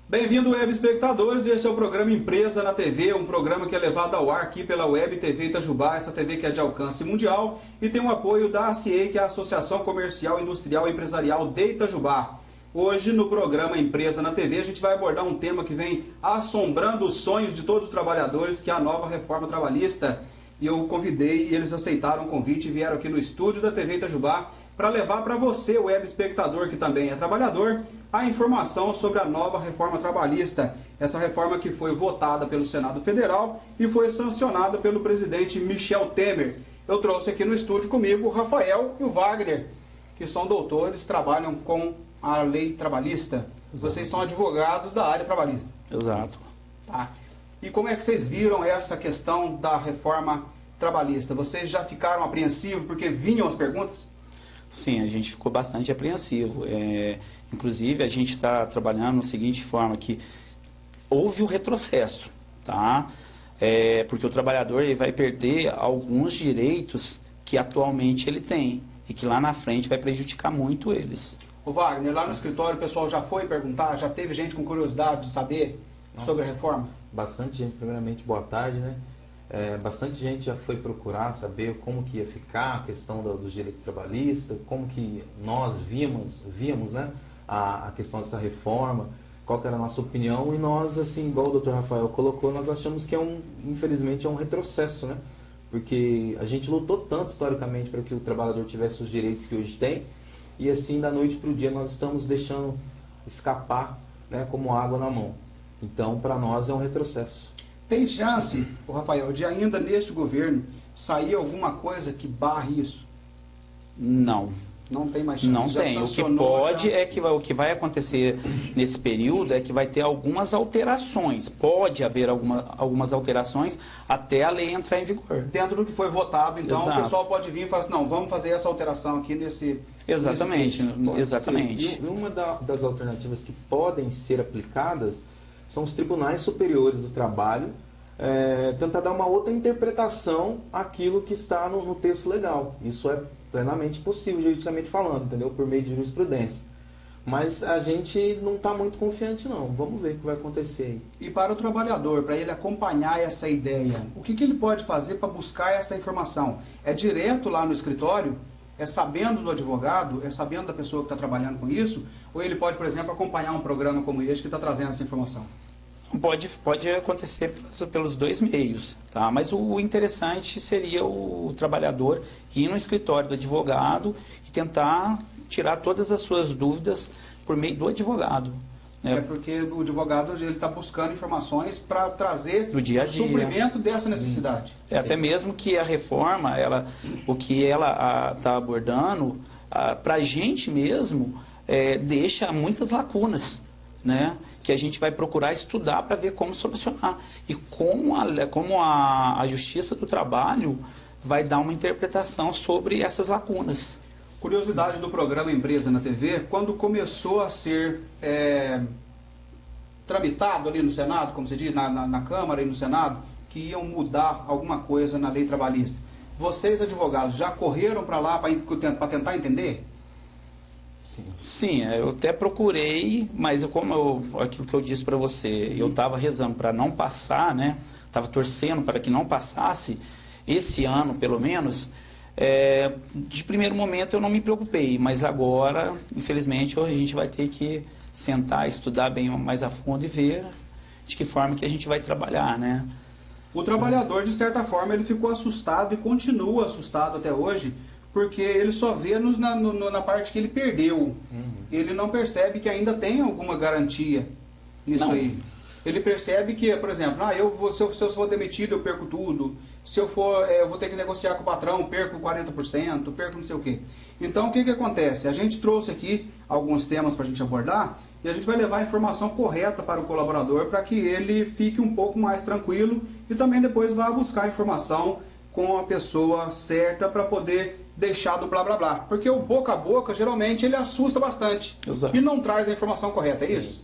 Bem-vindo, web espectadores. Este é o programa Empresa na TV, um programa que é levado ao ar aqui pela Web TV Itajubá, essa TV que é de alcance mundial e tem o apoio da ACIEI, que é a Associação Comercial, Industrial e Empresarial de Itajubá. Hoje, no programa Empresa na TV, a gente vai abordar um tema que vem assombrando os sonhos de todos os trabalhadores, que é a nova reforma trabalhista. E eu convidei e eles aceitaram o convite e vieram aqui no estúdio da TV Itajubá para levar para você, web espectador, que também é trabalhador, a informação sobre a nova reforma trabalhista. Essa reforma que foi votada pelo Senado Federal e foi sancionada pelo presidente Michel Temer. Eu trouxe aqui no estúdio comigo o Rafael e o Wagner, que são doutores, trabalham com a lei trabalhista. Exato. Vocês são advogados da área trabalhista. Exato. Tá. E como é que vocês viram essa questão da reforma trabalhista? Vocês já ficaram apreensivos porque vinham as perguntas? Sim, a gente ficou bastante apreensivo. Inclusive, a gente está trabalhando da seguinte forma, que houve o retrocesso, tá? Porque o trabalhador ele vai perder alguns direitos que atualmente ele tem e que lá na frente vai prejudicar muito eles. O Wagner, lá no escritório o pessoal já foi perguntar, já teve gente com curiosidade de saber sobre a reforma? Bastante gente, primeiramente, boa tarde, né? Bastante gente já foi procurar saber como que ia ficar a questão dos direitos trabalhistas, como que nós víamos, né, a questão dessa reforma, qual que era a nossa opinião, e nós, assim, igual o Dr. Rafael colocou, nós achamos que infelizmente é um retrocesso, né? Porque a gente lutou tanto historicamente para que o trabalhador tivesse os direitos que hoje tem, e assim, da noite para o dia, nós estamos deixando escapar, né, como água na mão. Então, para nós é um retrocesso. Tem chance, Rafael, de ainda neste governo sair alguma coisa que barre isso? Não. Não tem mais chance? Não tem. O que pode o que vai acontecer nesse período é que vai ter algumas alterações. Pode haver algumas alterações até a lei entrar em vigor. Dentro do que foi votado, então, Exato. O pessoal pode vir e falar assim, não, vamos fazer essa alteração aqui nesse... Exatamente, nesse exatamente. E uma das alternativas que podem ser aplicadas são os tribunais superiores do trabalho, tentar dar uma outra interpretação àquilo que está no texto legal. Isso é plenamente possível, juridicamente falando, entendeu? Por meio de jurisprudência. Mas a gente não está muito confiante, não. Vamos ver o que vai acontecer aí. E para o trabalhador, para ele acompanhar essa ideia, o que ele pode fazer para buscar essa informação? É direto lá no escritório? É sabendo do advogado? É sabendo da pessoa que está trabalhando com isso? Ou ele pode, por exemplo, acompanhar um programa como este que está trazendo essa informação? Pode acontecer pelos dois meios, tá? Mas o interessante seria o trabalhador ir no escritório do advogado e tentar tirar todas as suas dúvidas por meio do advogado. Né? É porque o advogado está buscando informações para trazer do dia a dia, suprimento dessa necessidade. Até mesmo que a reforma, o que ela está abordando, para a gente mesmo, deixa muitas lacunas, né? Que a gente vai procurar estudar para ver como solucionar. E como a Justiça do Trabalho vai dar uma interpretação sobre essas lacunas. Curiosidade do programa Empresa na TV, quando começou a ser tramitado ali no Senado, como se diz, na Câmara e no Senado, que iam mudar alguma coisa na lei trabalhista. Vocês, advogados, já correram para lá para tentar entender? Sim, eu até procurei, mas aquilo que eu disse para você, eu estava rezando para não passar, né? Estava torcendo para que não passasse, esse ano pelo menos. De primeiro momento eu não me preocupei, mas agora, infelizmente, a gente vai ter que sentar, estudar bem mais a fundo e ver de que forma que a gente vai trabalhar, né? O trabalhador, de certa forma, ele ficou assustado e continua assustado até hoje, porque ele só vê na parte que ele perdeu. Ele não percebe que ainda tem alguma garantia nisso aí. Ele percebe que, por exemplo, se eu for demitido, eu perco tudo. Se eu vou ter que negociar com o patrão, perco 40%, perco não sei o quê. Então, o que acontece? A gente trouxe aqui alguns temas para a gente abordar e a gente vai levar a informação correta para o colaborador para que ele fique um pouco mais tranquilo e também depois vá buscar a informação com a pessoa certa para poder deixar do blá blá blá. Porque o boca a boca, geralmente, ele assusta bastante. Exato. E não traz a informação correta, é isso?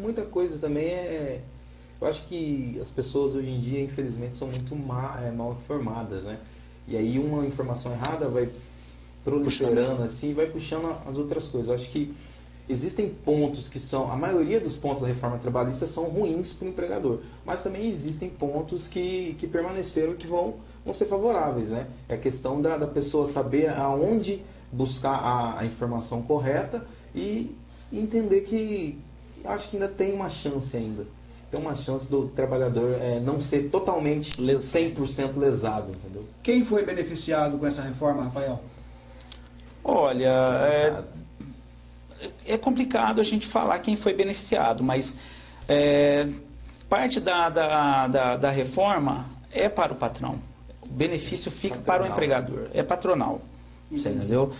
Muita coisa também eu acho que as pessoas hoje em dia, infelizmente, são muito mal informadas, né? E aí uma informação errada vai proliferando assim, vai puxando as outras coisas. Eu acho que existem pontos que são, a maioria dos pontos da reforma trabalhista são ruins para o empregador, mas também existem pontos que permaneceram e que vão ser favoráveis, né? É a questão da pessoa saber aonde buscar a informação correta e entender que acho que ainda tem uma chance ainda. Tem uma chance do trabalhador não ser totalmente 100% lesado, entendeu? Quem foi beneficiado com essa reforma, Rafael? Olha, é complicado a gente falar quem foi beneficiado, mas parte da reforma é para o patrão. O benefício fica para o empregador, é patronal. Você entendeu?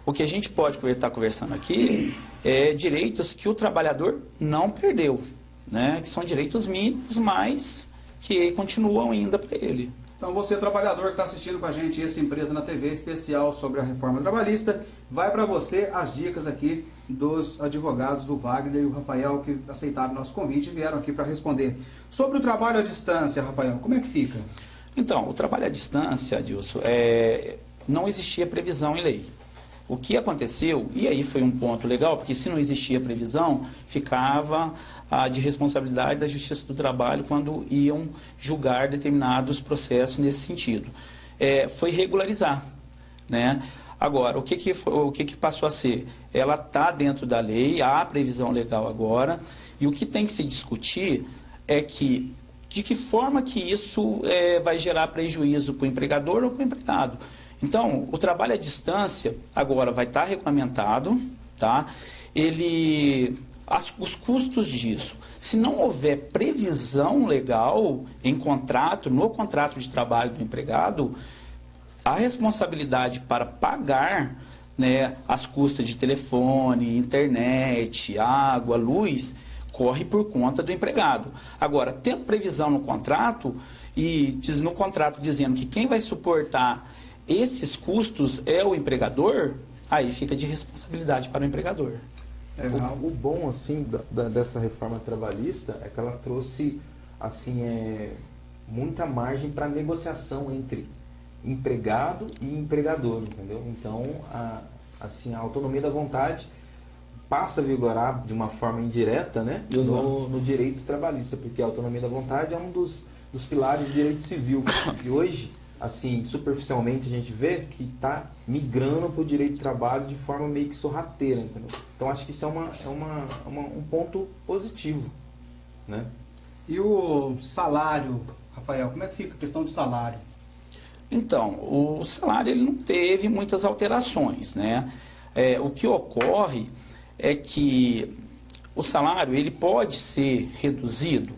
O que a gente pode estar conversando aqui é direitos que o trabalhador não perdeu, né? Que são direitos mínimos, mas que continuam ainda para ele. Então você, trabalhador que está assistindo com a gente essa Empresa na TV especial sobre a reforma trabalhista, vai para você as dicas aqui dos advogados do Wagner e o Rafael, que aceitaram o nosso convite e vieram aqui para responder. Sobre o trabalho à distância, Rafael, como é que fica? Então, o trabalho à distância, Adilson, não existia previsão em lei. O que aconteceu, e aí foi um ponto legal, porque se não existia previsão, ficava de responsabilidade da Justiça do Trabalho quando iam julgar determinados processos nesse sentido. Foi regularizar, né? Agora, o que passou a ser? Ela está dentro da lei, há previsão legal agora, e o que tem que se discutir é de que forma que isso vai gerar prejuízo para o empregador ou para o empregado. Então, o trabalho à distância agora vai estar regulamentado, tá? Os custos disso, se não houver previsão legal no contrato de trabalho do empregado, a responsabilidade para pagar, né, as custas de telefone, internet, água, luz, corre por conta do empregado. Agora, tendo previsão no contrato, e diz no contrato dizendo que quem vai suportar esses custos é o empregador, aí fica de responsabilidade para o empregador. O bom, assim, dessa reforma trabalhista é que ela trouxe, assim, muita margem para negociação entre empregado e empregador, entendeu? Então, a autonomia da vontade passa a vigorar de uma forma indireta, né, no direito trabalhista, porque a autonomia da vontade é um dos pilares do direito civil. E hoje, assim, superficialmente a gente vê que está migrando para o direito do trabalho de forma meio que sorrateira, entendeu? Então acho que isso é um ponto positivo, né? E o salário, Rafael, como é que fica a questão do salário? Então, o salário ele não teve muitas alterações, né? O que ocorre é que o salário ele pode ser reduzido.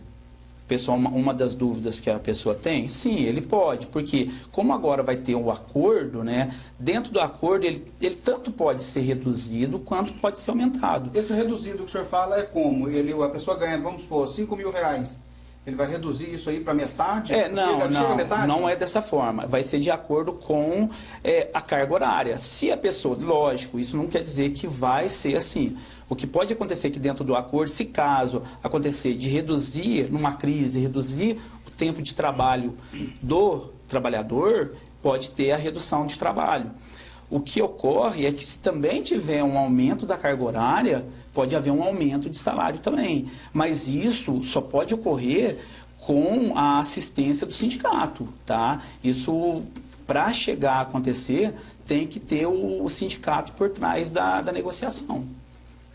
Pessoal, uma das dúvidas que a pessoa tem, sim, ele pode, porque como agora vai ter um acordo, né, dentro do acordo ele tanto pode ser reduzido quanto pode ser aumentado. Esse reduzido que o senhor fala é como? A pessoa ganha, vamos supor, R$5.000, ele vai reduzir isso aí para metade? Chega a metade? Não é dessa forma, vai ser de acordo com a carga horária. Se a pessoa, lógico, isso não quer dizer que vai ser assim. O que pode acontecer aqui dentro do acordo, se caso acontecer de reduzir, numa crise, reduzir o tempo de trabalho do trabalhador, pode ter a redução de trabalho. O que ocorre é que se também tiver um aumento da carga horária, pode haver um aumento de salário também. Mas isso só pode ocorrer com a assistência do sindicato, tá? Isso, para chegar a acontecer, tem que ter o sindicato por trás da negociação.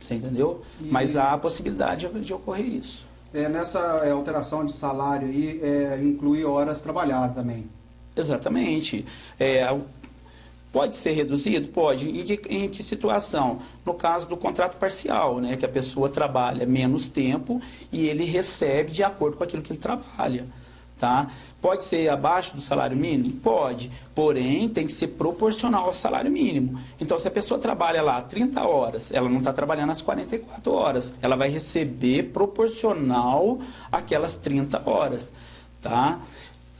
Você entendeu? Mas há a possibilidade de ocorrer isso. Nessa alteração de salário aí, inclui horas trabalhadas também. Exatamente. Pode ser reduzido? Pode. Em que situação? No caso do contrato parcial, né? Que a pessoa trabalha menos tempo e ele recebe de acordo com aquilo que ele trabalha. Tá? Pode ser abaixo do salário mínimo? Pode, porém tem que ser proporcional ao salário mínimo. Então, se a pessoa trabalha lá 30 horas, ela não está trabalhando as 44 horas, ela vai receber proporcional àquelas 30 horas. Tá?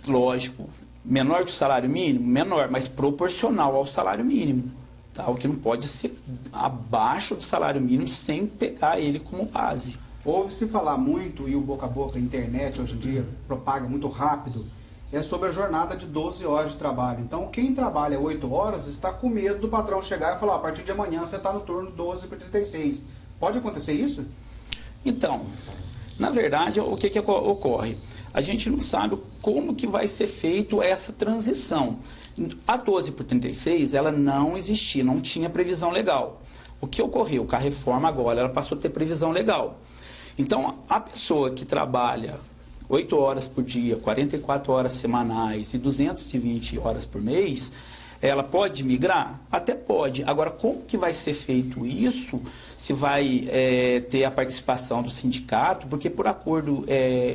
Lógico, menor que o salário mínimo? Menor, mas proporcional ao salário mínimo. Tá? O que não pode ser abaixo do salário mínimo sem pegar ele como base. Ouve-se falar muito, e o boca a boca, a internet hoje em dia propaga muito rápido, sobre a jornada de 12 horas de trabalho. Então, quem trabalha 8 horas está com medo do patrão chegar e falar, a partir de amanhã você está no turno 12 por 36. Pode acontecer isso? Então, na verdade, o que ocorre? A gente não sabe como que vai ser feito essa transição. A 12 por 36, ela não existia, não tinha previsão legal. O que ocorreu? Com a reforma agora, ela passou a ter previsão legal. Então, a pessoa que trabalha 8 horas por dia, 44 horas semanais e 220 horas por mês, ela pode migrar? Até pode. Agora, como que vai ser feito isso? Se vai ter a participação do sindicato? Porque por acordo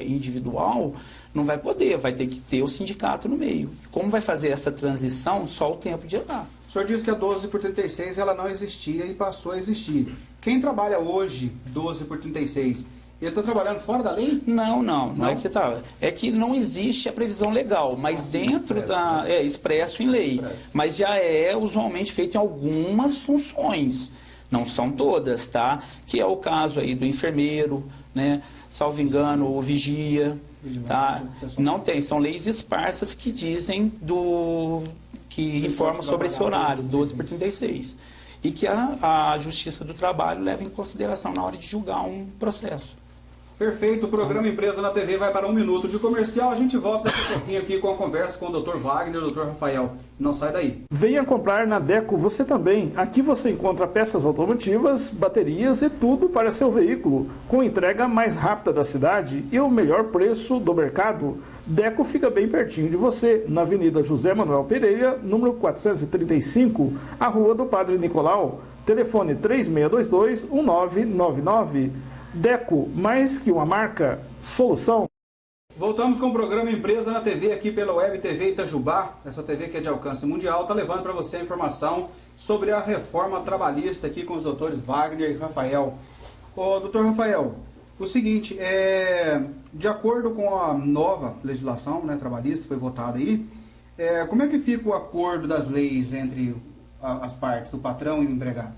individual não vai poder, vai ter que ter o sindicato no meio. Como vai fazer essa transição? Só o tempo de lá. O senhor disse que a 12 por 36 ela não existia e passou a existir. Quem trabalha hoje 12 por 36, ele está trabalhando fora da lei? Não é que tá. É que não existe a previsão legal, mas dentro da... expresso em lei. Expresso. Mas já é usualmente feito em algumas funções. Não são todas, tá? Que é o caso aí do enfermeiro, né? Salvo engano, o vigia, tá? Não tem, são leis esparsas que dizem que informam sobre esse horário, 12 por 36. E que a Justiça do Trabalho leva em consideração na hora de julgar um processo. Perfeito, o programa Empresa na TV vai para 1 minuto de comercial. A gente volta daqui a pouquinho aqui com a conversa com o Dr. Wagner e o Dr. Rafael. Não sai daí. Venha comprar na Deco você também. Aqui você encontra peças automotivas, baterias e tudo para seu veículo, com entrega mais rápida da cidade e o melhor preço do mercado. Deco fica bem pertinho de você, na Avenida José Manuel Pereira, número 435, a Rua do Padre Nicolau. Telefone 3622-1999. Deco, mais que uma marca, solução. Voltamos com o programa Empresa na TV aqui pela Web TV Itajubá. Essa TV que é de alcance mundial, está levando para você a informação sobre a reforma trabalhista aqui com os doutores Wagner e Rafael. Ô, doutor Rafael, o seguinte, de acordo com a nova legislação, né, trabalhista, foi votada aí, como é que fica o acordo das leis entre as partes, o patrão e o empregado?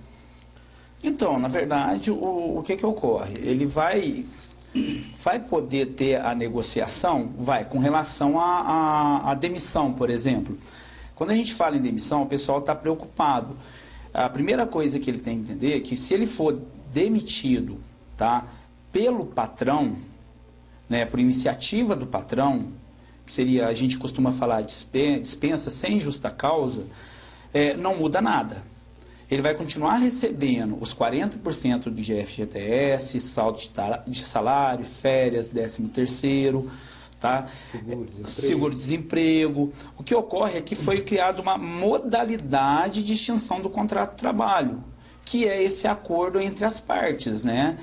Então, na verdade, o que ocorre? Ele vai poder ter a negociação, com relação à demissão, por exemplo. Quando a gente fala em demissão, o pessoal está preocupado. A primeira coisa que ele tem que entender é que se ele for demitido, tá, pelo patrão, né, por iniciativa do patrão, que seria, a gente costuma falar, dispensa sem justa causa, não muda nada. Ele vai continuar recebendo os 40% do FGTS, saldo de salário, férias, 13º, tá? Seguro-desemprego. O que ocorre é que foi criada uma modalidade de extinção do contrato de trabalho, que é esse acordo entre as partes, né?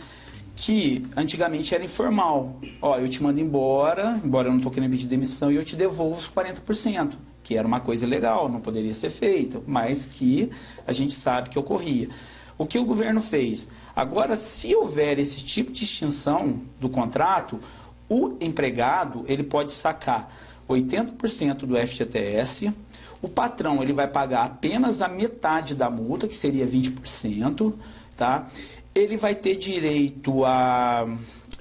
Que antigamente era informal. Ó, eu te mando embora eu não estou querendo pedir demissão, e eu te devolvo os 40%. Que era uma coisa legal, não poderia ser feita, mas que a gente sabe que ocorria. O que o governo fez? Agora, se houver esse tipo de extinção do contrato, o empregado ele pode sacar 80% do FGTS, o patrão ele vai pagar apenas a metade da multa, que seria 20%, tá? Ele vai ter direito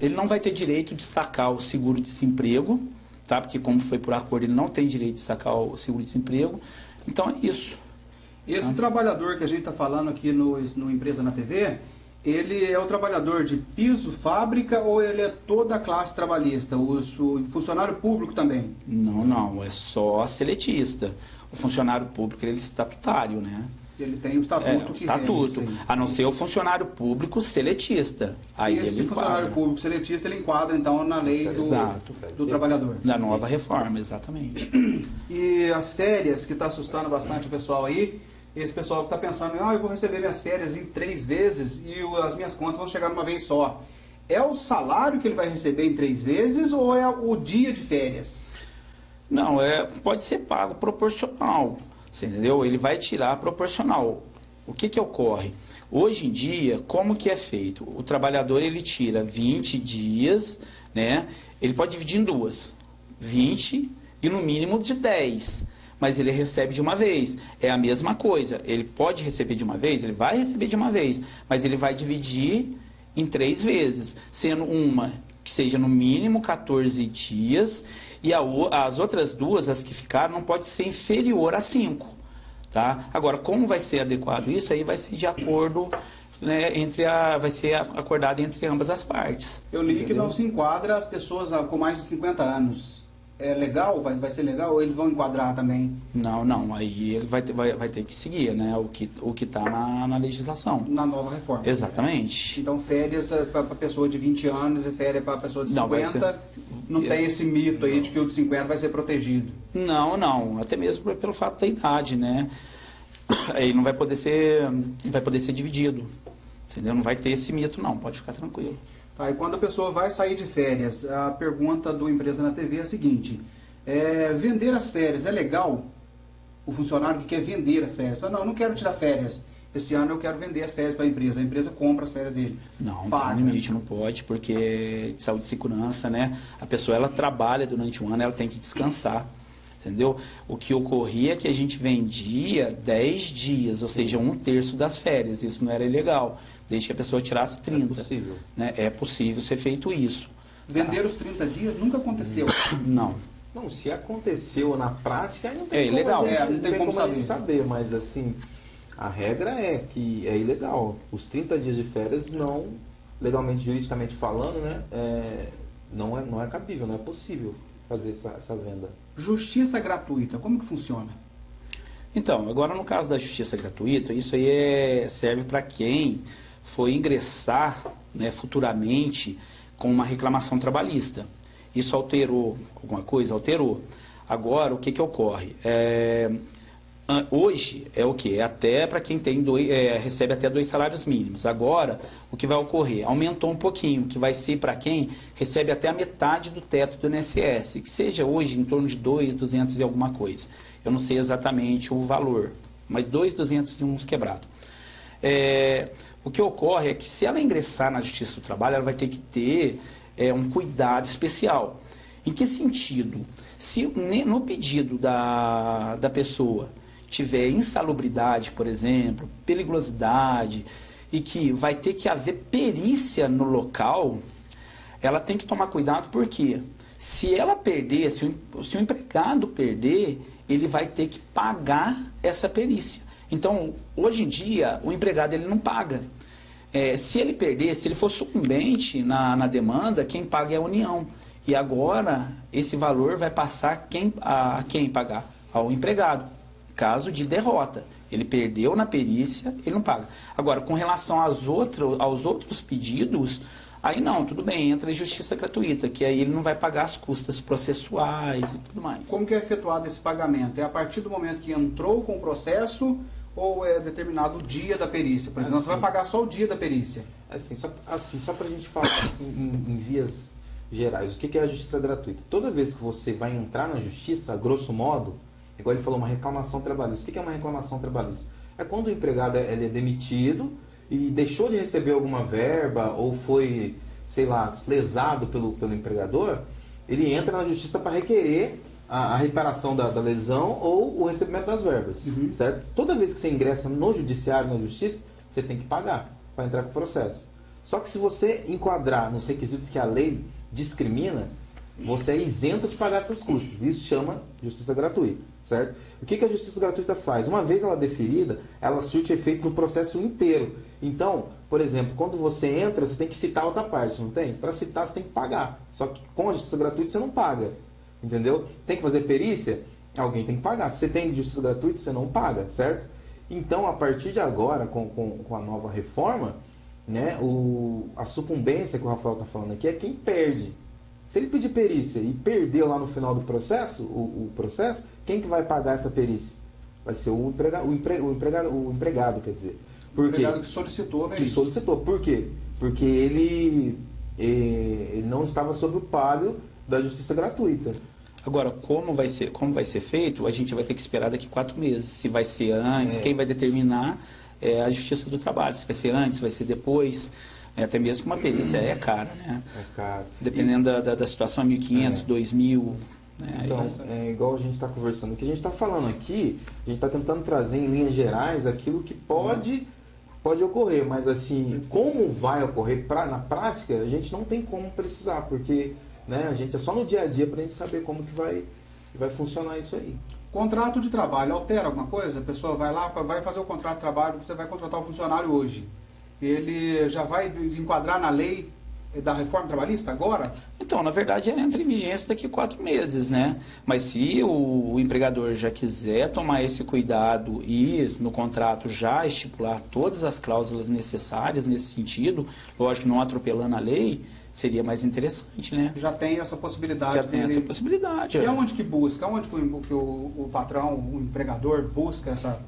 ele não vai ter direito de sacar o seguro-desemprego, tá? Porque como foi por acordo, ele não tem direito de sacar o seguro-desemprego. Então é isso. Esse trabalhador que a gente está falando aqui no Empresa na TV, ele é o trabalhador de piso, fábrica, ou ele é toda a classe trabalhista, o funcionário público também? Não, é só seletista. O funcionário público ele é estatutário, né? Ele tem o estatuto. A não ser o funcionário público seletista. Aí esse ele funcionário público seletista, ele enquadra, então, na lei do trabalhador. Da nova reforma, exatamente. E as férias, que está assustando bastante o pessoal aí, esse pessoal que está pensando, eu vou receber minhas férias em 3 vezes e as minhas contas vão chegar numa vez só. É o salário que ele vai receber em 3 vezes ou é o dia de férias? Não, pode ser pago proporcional. Você entendeu? Ele vai tirar proporcional. O que ocorre? Hoje em dia, como que é feito? O trabalhador ele tira 20 dias, né? Ele pode dividir em 2, 20 e no mínimo de 10. Mas ele recebe de uma vez. É a mesma coisa. Ele pode receber de uma vez? Ele vai receber de uma vez. Mas ele vai dividir em 3 vezes, sendo uma que seja no mínimo 14 dias, e as outras 2, as que ficaram, não pode ser inferior a 5. Tá? Agora, como vai ser adequado isso? Aí vai ser de acordo né, vai ser acordado entre ambas as partes. Eu li que entendeu? não se enquadra as pessoas com mais de 50 anos. É legal? Vai ser legal ou eles vão enquadrar também? Não, aí ele vai ter que seguir, né, o que está na legislação. Na nova reforma. Exatamente. Então férias para pessoa de 20 anos e férias para pessoa de 50, não tem esse mito aí de que o de 50 vai ser protegido. Não, até mesmo pelo fato da idade, né? Aí não vai poder ser dividido, entendeu? Não vai ter esse mito não, pode ficar tranquilo. Tá, e quando a pessoa vai sair de férias, a pergunta do Empresa na TV é a seguinte: vender as férias é legal? O funcionário que quer vender as férias fala, não quero tirar férias. Esse ano eu quero vender as férias para a empresa compra as férias dele. Não, paga. Tem limite, não pode, porque saúde e segurança, né? A pessoa, ela trabalha durante um ano, ela tem que descansar, entendeu? O que ocorria é que a gente vendia 10 dias, ou seja, 1/3 das férias. Isso não era ilegal, desde que a pessoa tirasse 30. É possível. Né? É possível ser feito isso. Vender os 30 dias nunca aconteceu. Não. Não, se aconteceu na prática, aí não tem É ilegal. não tem como a gente saber. saber, mas assim, a regra é que é ilegal. Os 30 dias de férias não, legalmente, juridicamente falando, né, não é cabível, não é possível fazer essa venda. Justiça gratuita, como que funciona? Então, agora no caso da justiça gratuita, isso aí serve para quem for ingressar, né, futuramente com uma reclamação trabalhista. Isso alterou alguma coisa? Alterou. Agora, o que ocorre? Hoje é o que? É até para quem tem recebe até 2 salários mínimos. Agora, o que vai ocorrer? Aumentou um pouquinho, que vai ser para quem recebe até a metade do teto do INSS, que seja hoje em torno de 2.200 e alguma coisa. Eu não sei exatamente o valor, mas 2.200 e uns quebrados. O que ocorre é que se ela ingressar na Justiça do Trabalho, ela vai ter que ter um cuidado especial. Em que sentido? Se no pedido da pessoa tiver insalubridade, por exemplo, periculosidade, e que vai ter que haver perícia no local, ela tem que tomar cuidado, porque se ela perder, se o empregado perder, ele vai ter que pagar essa perícia. Então, hoje em dia, o empregado ele não paga. Se ele perder, se ele for sucumbente na demanda, quem paga é a União. E agora, esse valor vai passar a quem pagar? Ao empregado. Caso de derrota. Ele perdeu na perícia, ele não paga. Agora, com relação aos outros pedidos, aí não, tudo bem, entra em justiça gratuita, que aí ele não vai pagar as custas processuais e tudo mais. Como que é efetuado esse pagamento? É a partir do momento que entrou com o processo ou é determinado o dia da perícia? Por exemplo, você vai pagar só o dia da perícia. Só para a gente falar em vias gerais, o que é a justiça gratuita? Toda vez que você vai entrar na justiça, a grosso modo, igual ele falou, uma reclamação trabalhista. O que é uma reclamação trabalhista? É quando o empregado ele é demitido e deixou de receber alguma verba ou foi, sei lá, lesado pelo empregador, ele entra na justiça para requerer a reparação da lesão ou o recebimento das verbas, certo? Toda vez que você ingressa no judiciário, na justiça, você tem que pagar para entrar com o processo. Só que se você enquadrar nos requisitos que a lei discrimina, você é isento de pagar essas custas. Isso chama justiça gratuita, certo? O que a justiça gratuita faz? Uma vez ela deferida, ela surte efeitos no processo inteiro. Então, por exemplo, quando você entra, você tem que citar outra parte, não tem? Para citar, você tem que pagar. Só que com a justiça gratuita, você não paga. Entendeu? Tem que fazer perícia? Alguém tem que pagar. Se você tem justiça gratuita, você não paga, certo? Então, a partir de agora, com a nova reforma, né, a sucumbência que o Rafael está falando aqui é quem perde. Se ele pedir perícia e perdeu lá no final do processo, o processo, quem que vai pagar essa perícia? Vai ser o empregado, quer dizer. O empregado que solicitou a perícia. Que solicitou. Por quê? Porque ele não estava sob o palio da justiça gratuita. Agora, como vai ser feito, a gente vai ter que esperar daqui 4 meses. Se vai ser antes, quem vai determinar é a Justiça do Trabalho. Se vai ser antes, vai ser depois. Até mesmo que uma perícia é cara, né? É caro. Dependendo da situação, 1.500, 2.000. Né? Então, igual a gente está conversando. O que a gente está falando aqui, a gente está tentando trazer em linhas gerais aquilo que pode ocorrer, mas assim, como vai ocorrer na prática, a gente não tem como precisar, porque, né, a gente é só no dia a dia para a gente saber como que vai funcionar isso aí. Contrato de trabalho altera alguma coisa? A pessoa vai lá, vai fazer o contrato de trabalho, você vai contratar o funcionário hoje. ele já vai enquadrar na lei da reforma trabalhista agora? Então, na verdade, ela entra em vigência daqui a 4 meses, né? Mas se o empregador já quiser tomar esse cuidado e no contrato já estipular todas as cláusulas necessárias nesse sentido, lógico, não atropelando a lei, seria mais interessante, né? Já tem essa possibilidade. Já tem essa possibilidade. E aonde que busca? Aonde que o patrão, o empregador busca essa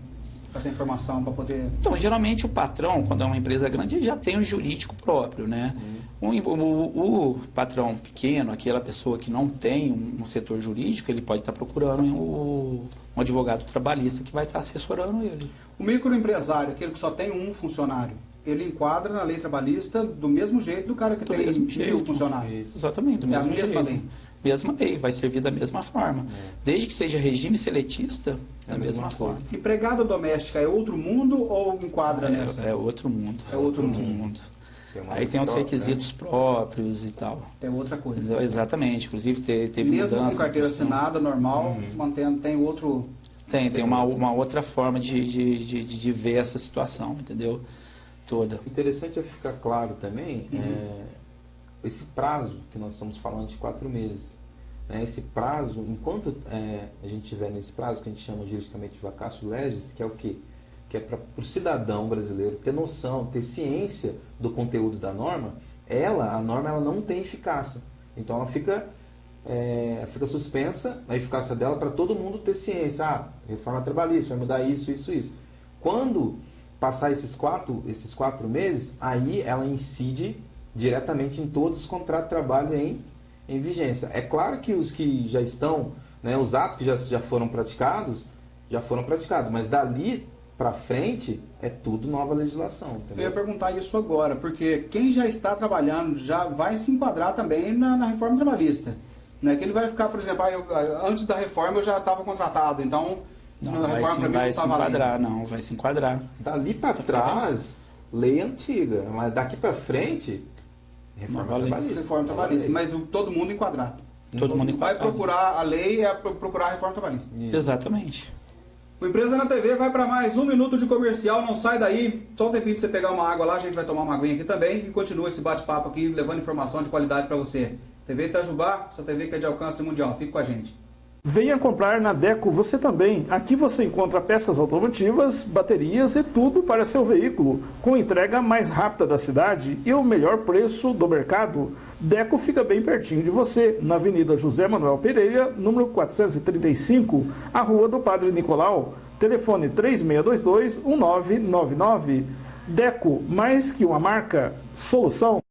informação para poder... Então, geralmente o patrão, quando é uma empresa grande, ele já tem um jurídico próprio, né? O patrão pequeno, aquela pessoa que não tem um setor jurídico, ele pode estar procurando um advogado trabalhista que vai estar assessorando ele. O microempresário, aquele que só tem um funcionário, ele enquadra na lei trabalhista do mesmo jeito do cara que tem 1.000 funcionários. Exatamente, do mesmo jeito. Mesma lei. Mesma lei, vai servir da mesma forma. Desde que seja regime seletista, da mesma forma. Empregada doméstica é outro mundo ou enquadra nessa? É outro mundo. É outro mundo. Aí tem os requisitos próprios e tal. É outra coisa. Exatamente. Inclusive teve mesmo mudança. Com carteira assinada, normal, mantendo, tem outro... Tem uma outra forma de ver essa situação, entendeu? Toda. Interessante é ficar claro também, esse prazo que nós estamos falando de 4 meses. Né? Esse prazo, enquanto a gente estiver nesse prazo, que a gente chama juridicamente de vacatio legis, que é o quê? Que é para o cidadão brasileiro ter noção, ter ciência do conteúdo da norma, a norma ela não tem eficácia. Então ela fica suspensa, a eficácia dela, para todo mundo ter ciência. Reforma trabalhista, vai mudar isso, isso, isso. Quando passar esses quatro meses, aí ela incide diretamente em todos os contratos de trabalho em vigência. É claro que os que já estão, né, os atos que já foram praticados, mas dali para frente é tudo nova legislação. Entendeu? Eu ia perguntar isso agora, porque quem já está trabalhando já vai se enquadrar também na reforma trabalhista. Não é que ele vai ficar, por exemplo, antes da reforma eu já estava contratado, então não vai se enquadrar, não, vai se enquadrar. Dali para trás, lei antiga, mas daqui para frente, reforma trabalhista. Reforma trabalhista, mas todo mundo enquadrado. Todo mundo enquadrado. Vai procurar a lei, procurar a reforma trabalhista. Isso. Exatamente. O Empresa na TV vai para mais 1 minuto de comercial, não sai daí, só um tempinho de você pegar uma água lá, a gente vai tomar uma aguinha aqui também e continua esse bate-papo aqui, levando informação de qualidade para você. TV Itajubá, essa TV que é de alcance mundial, fique com a gente. Venha comprar na Deco você também. Aqui você encontra peças automotivas, baterias e tudo para seu veículo, com entrega mais rápida da cidade e o melhor preço do mercado. Deco fica bem pertinho de você, na Avenida José Manuel Pereira, número 435, a Rua do Padre Nicolau. Telefone 3622-1999. Deco, mais que uma marca, solução.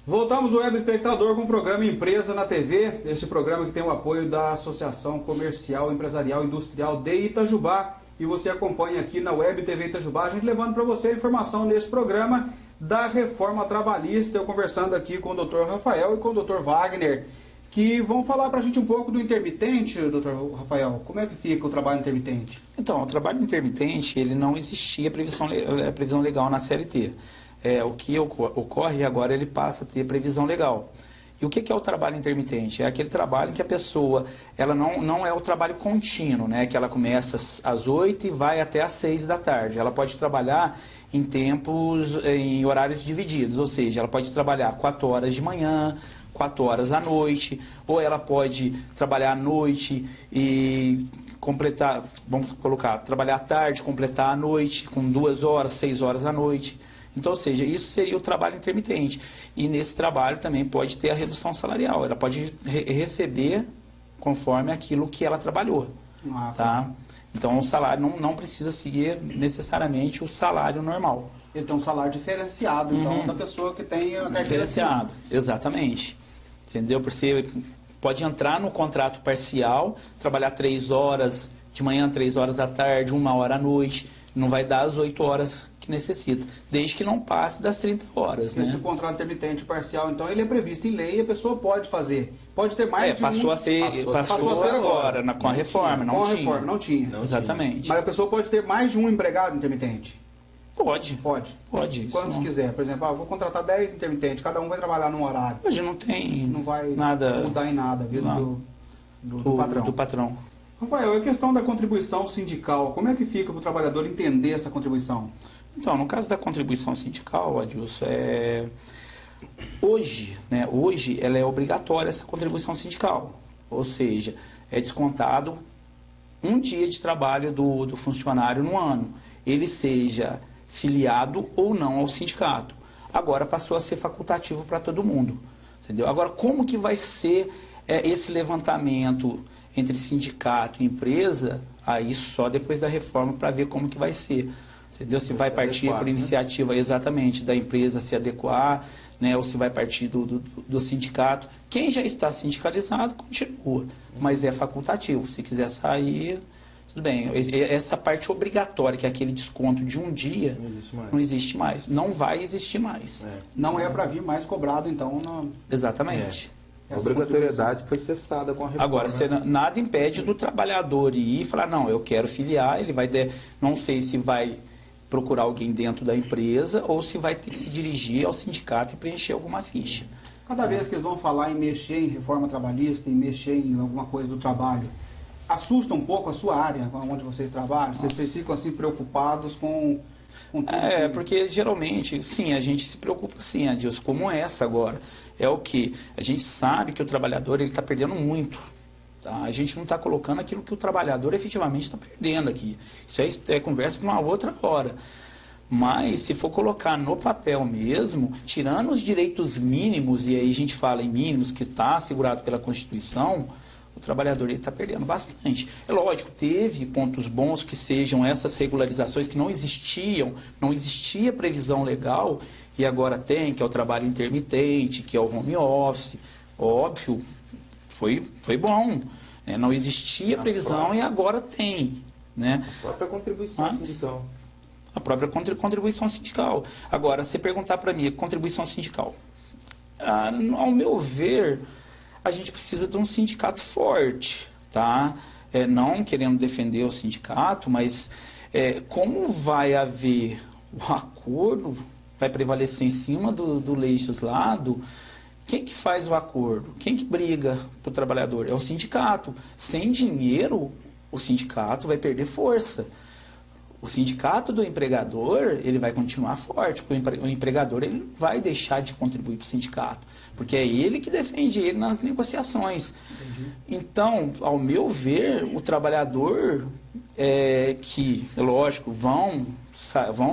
Voltamos ao Web Espectador com o programa Empresa na TV, este programa que tem o apoio da Associação Comercial, Empresarial e Industrial de Itajubá. E você acompanha aqui na Web TV Itajubá, a gente levando para você a informação nesse programa da reforma trabalhista. Eu conversando aqui com o Dr. Rafael e com o Dr. Wagner, que vão falar para a gente um pouco do intermitente, Dr. Rafael. Como é que fica o trabalho intermitente? Então, o trabalho intermitente, ele não existia previsão legal na CLT. O que ocorre agora, ele passa a ter previsão legal. E o que é o trabalho intermitente? É aquele trabalho em que a pessoa, ela não é o trabalho contínuo, né? Que ela começa às 8 e vai até às 6 da tarde. Ela pode trabalhar em horários divididos, ou seja, ela pode trabalhar 4 horas de manhã, 4 horas à noite, ou ela pode trabalhar à noite e completar, vamos colocar, trabalhar à tarde, completar à noite, com 2 horas, 6 horas à noite. Então, ou seja, isso seria o trabalho intermitente. E nesse trabalho também pode ter a redução salarial. Ela pode receber conforme aquilo que ela trabalhou. Tá? Então, o salário não precisa seguir necessariamente o salário normal. Ele tem um salário diferenciado, então, da pessoa que tem a carteira diferenciado, exatamente. Entendeu? Você pode entrar no contrato parcial, trabalhar 3 horas de manhã, 3 horas à tarde, 1 hora à noite. Não vai dar as 8 horas que necessita, desde que não passe das 30 horas. Esse contrato intermitente parcial, então, ele é previsto em lei e a pessoa pode fazer. Pode ter mais de passou a ser agora, com a reforma, não tinha. Reforma, não tinha. Exatamente. Mas a pessoa pode ter mais de um empregado intermitente? Pode. Pode. Quantos quiser. Por exemplo, vou contratar 10 intermitentes, cada um vai trabalhar num horário. Hoje não tem não vai nada mudar em nada a vida do patrão. Rafael, a questão da contribuição sindical, como é que fica para o trabalhador entender essa contribuição? Então, no caso da contribuição sindical, Adilson, hoje ela é obrigatória essa contribuição sindical. Ou seja, é descontado um dia de trabalho do funcionário no ano, ele seja filiado ou não ao sindicato. Agora passou a ser facultativo para todo mundo. Entendeu? Agora, como que vai ser esse levantamento entre sindicato e empresa? Aí só depois da reforma para ver como que vai ser. Entendeu? Se vai partir por iniciativa exatamente da empresa se adequar, né, ou se vai partir do sindicato. Quem já está sindicalizado, continua, mas é facultativo. Se quiser sair, tudo bem. Essa parte obrigatória, que é aquele desconto de um dia, não existe mais. Não vai existir mais. Não é para vir mais cobrado, então. Exatamente. A obrigatoriedade foi cessada com a reforma. Agora, nada impede do trabalhador ir e falar, não, eu quero filiar, ele vai não sei se vai procurar alguém dentro da empresa ou se vai ter que se dirigir ao sindicato e preencher alguma ficha. Cada vez que eles vão falar em mexer em reforma trabalhista, em mexer em alguma coisa do trabalho, assusta um pouco a sua área, onde vocês trabalham? Vocês ficam assim preocupados com tudo porque geralmente, sim, a gente se preocupa sim, Adilson, como essa agora. É o que? A gente sabe que o trabalhador está perdendo muito. Tá? A gente não está colocando aquilo que o trabalhador efetivamente está perdendo aqui. Isso é conversa para uma outra hora. Mas, se for colocar no papel mesmo, tirando os direitos mínimos, e aí a gente fala em mínimos, que está assegurado pela Constituição, o trabalhador está perdendo bastante. É lógico, teve pontos bons que sejam essas regularizações que não existiam, não existia previsão legal, e agora tem, que é o trabalho intermitente, que é o home office. Óbvio, foi bom. Né? Não existia previsão e agora tem. Né? A própria contribuição sindical. A própria contribuição sindical. Agora, se perguntar para mim, contribuição sindical. Ao meu ver, a gente precisa de um sindicato forte. Tá? Não querendo defender o sindicato, mas como vai haver o acordo, vai prevalecer em cima do legislado, quem que faz o acordo? Quem que briga para o trabalhador? É o sindicato. Sem dinheiro, o sindicato vai perder força. O sindicato do empregador, ele vai continuar forte, porque o empregador ele vai deixar de contribuir para o sindicato, porque é ele que defende ele nas negociações. Entendi. Então, ao meu ver, o trabalhador que, lógico, vão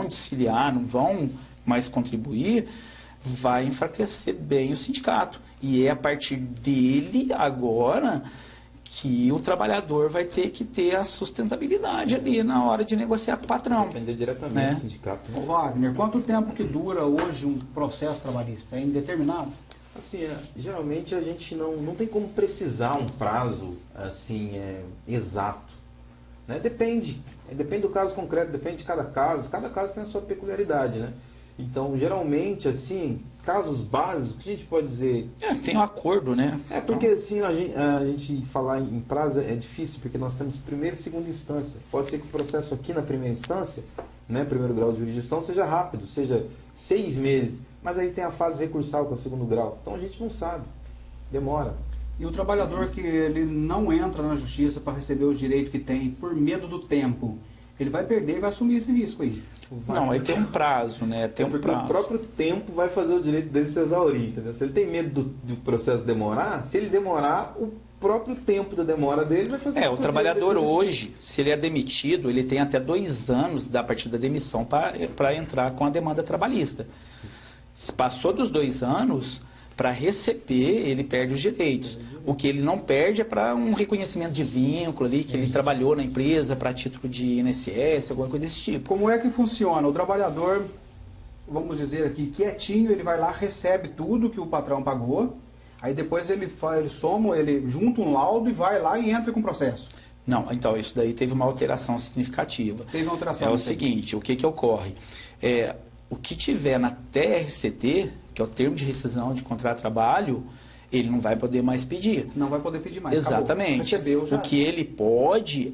desfiliar, não vão mais contribuir, vai enfraquecer bem o sindicato. E é a partir dele, agora, que o trabalhador vai ter que ter a sustentabilidade ali na hora de negociar com o patrão. Depende diretamente do sindicato. Ô Wagner, quanto tempo que dura hoje um processo trabalhista? É indeterminado? Assim, geralmente a gente não tem como precisar um prazo assim, exato. Né? Depende do caso concreto, depende de cada caso tem a sua peculiaridade, né? Então, geralmente, assim, casos básicos, que a gente pode dizer... Tem um acordo, né? Porque, assim, a gente falar em prazo é difícil, porque nós temos primeira e segunda instância. Pode ser que o processo aqui na primeira instância, né, primeiro grau de jurisdição, seja rápido, seja 6 meses. Mas aí tem a fase recursal, que é o segundo grau. Então, a gente não sabe. Demora. E o trabalhador que ele não entra na justiça para receber os direitos que tem por medo do tempo, ele vai perder e vai assumir esse risco aí? Não, aí tem um prazo, né? Tem um prazo. O próprio tempo vai fazer o direito dele se exaurir, entendeu? Se ele tem medo do processo demorar, se ele demorar, o próprio tempo da demora dele vai fazer... o trabalhador hoje, se ele é demitido, ele tem até 2 anos da partir da demissão para entrar com a demanda trabalhista. Se passou dos 2 anos, para receber, ele perde os direitos. O que ele não perde é para um reconhecimento de vínculo ali, que ele trabalhou na empresa para título de INSS, alguma coisa desse tipo. Como é que funciona? O trabalhador, vamos dizer aqui, quietinho, ele vai lá, recebe tudo que o patrão pagou, aí depois ele junta um laudo e vai lá e entra com o processo. Não, então isso daí teve uma alteração significativa. Teve uma alteração. É o seguinte, o que ocorre? O que tiver na TRCT, que é o termo de rescisão de contrato de trabalho, ele não vai poder mais pedir. Não vai poder pedir mais. Exatamente. Recebeu já. O que ele pode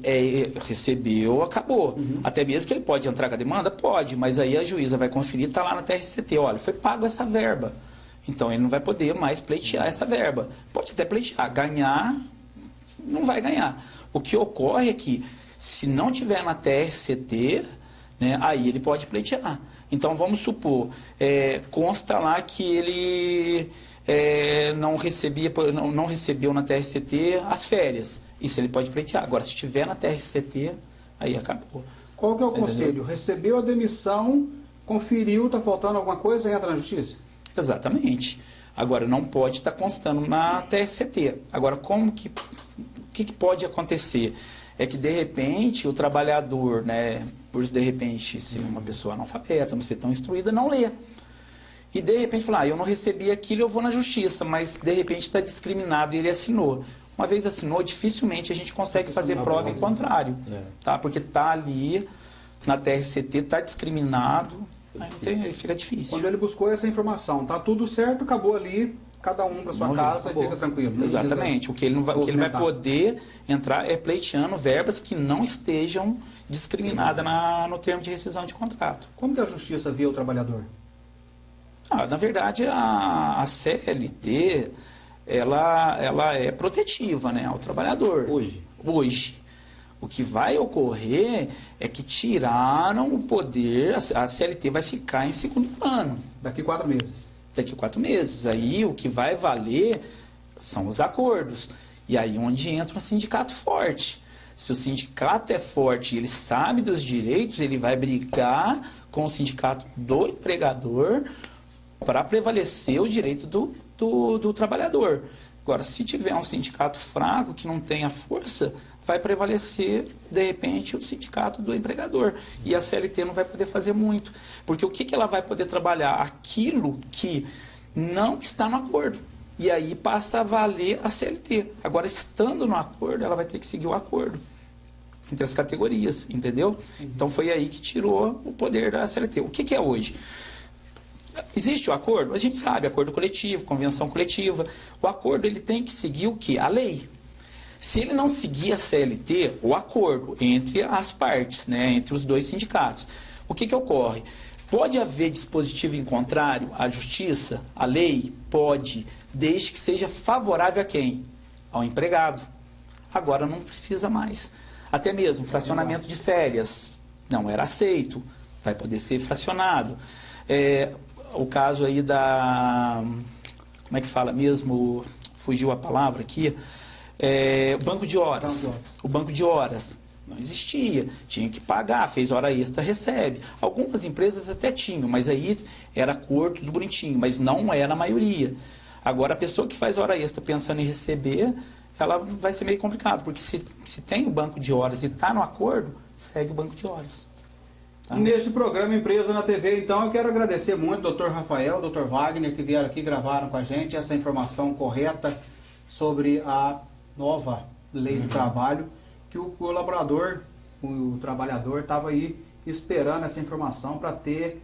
recebeu, acabou. Uhum. Até mesmo que ele pode entrar com a demanda? Pode, mas aí a juíza vai conferir, está lá na TRCT, olha, foi pago essa verba. Então ele não vai poder mais pleitear essa verba. Pode até pleitear, ganhar, não vai ganhar. O que ocorre é que, se não tiver na TRCT, né? Aí ele pode pleitear. Então, vamos supor, consta lá que ele não recebeu na TRCT as férias. Isso ele pode pleitear. Agora, se estiver na TRCT, aí acabou. Qual que é o Você conselho? entendeu? Recebeu a demissão, conferiu, está faltando alguma coisa, entra na justiça? Exatamente. Agora, não pode estar constando na TRCT. Agora, o que pode acontecer? É que, de repente, o trabalhador, né, por de repente ser uma pessoa analfabeta, não ser tão instruída, não lê. E, de repente, falar, eu não recebi aquilo, eu vou na justiça, mas, de repente, está discriminado e ele assinou. Uma vez assinou, dificilmente a gente consegue fazer prova em contrário, tá? Porque está ali na TRCT, está discriminado, aí fica difícil. Quando ele buscou essa informação, tá tudo certo, acabou ali, cada um para sua casa e fica tranquilo. Exatamente. O que ele vai poder entrar é pleiteando verbas que não estejam discriminadas no termo de rescisão de contrato. Como que a justiça vê o trabalhador? Na verdade, a CLT, ela é protetiva, né, ao trabalhador. Hoje. O que vai ocorrer é que tiraram o poder, a CLT vai ficar em segundo plano. Daqui 4 meses. Daqui 4 meses. Aí o que vai valer são os acordos. E aí onde entra um sindicato forte. Se o sindicato é forte e ele sabe dos direitos, ele vai brigar com o sindicato do empregador para prevalecer o direito do trabalhador. Agora, se tiver um sindicato fraco, que não tenha força, vai prevalecer, de repente, o sindicato do empregador. E a CLT não vai poder fazer muito. Porque o que ela vai poder trabalhar? Aquilo que não está no acordo. E aí passa a valer a CLT. Agora, estando no acordo, ela vai ter que seguir o acordo entre as categorias, entendeu? Então, foi aí que tirou o poder da CLT. O que é hoje? Existe o acordo? A gente sabe, acordo coletivo, convenção coletiva. O acordo ele tem que seguir o quê? A lei. Se ele não seguir a CLT, o acordo entre as partes, né, entre os dois sindicatos, o que ocorre? Pode haver dispositivo em contrário à justiça, à lei? Pode, desde que seja favorável a quem? Ao empregado. Agora não precisa mais. Até mesmo fracionamento de férias não era aceito, vai poder ser fracionado. O caso aí como é que fala mesmo, fugiu a palavra aqui, o banco de horas. O banco de horas não existia, tinha que pagar, fez hora extra, recebe. Algumas empresas até tinham, mas aí era acordo, tudo bonitinho, mas não era a maioria. Agora, a pessoa que faz hora extra pensando em receber, ela vai ser meio complicado, porque se tem o banco de horas e está no acordo, segue o banco de horas. Neste programa Empresa na TV, então, eu quero agradecer muito ao Dr. Rafael, Dr. Wagner, que vieram aqui, gravaram com a gente essa informação correta sobre a nova lei do trabalho, que o colaborador, o trabalhador, estava aí esperando essa informação para ter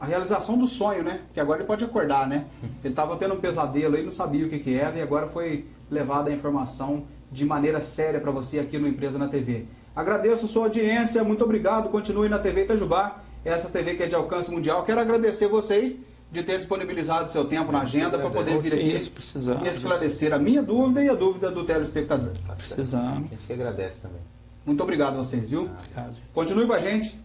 a realização do sonho, né? Que agora ele pode acordar, né? Ele estava tendo um pesadelo aí, não sabia o que era, e agora foi levada a informação de maneira séria para você aqui no Empresa na TV. Agradeço a sua audiência, muito obrigado, continue na TV Itajubá, essa TV que é de alcance mundial. Quero agradecer vocês de ter disponibilizado seu tempo na agenda para poder vir aqui e esclarecer a minha dúvida e a dúvida do telespectador. Precisando. A gente que agradece também. Muito obrigado a vocês, viu? Continue com a gente.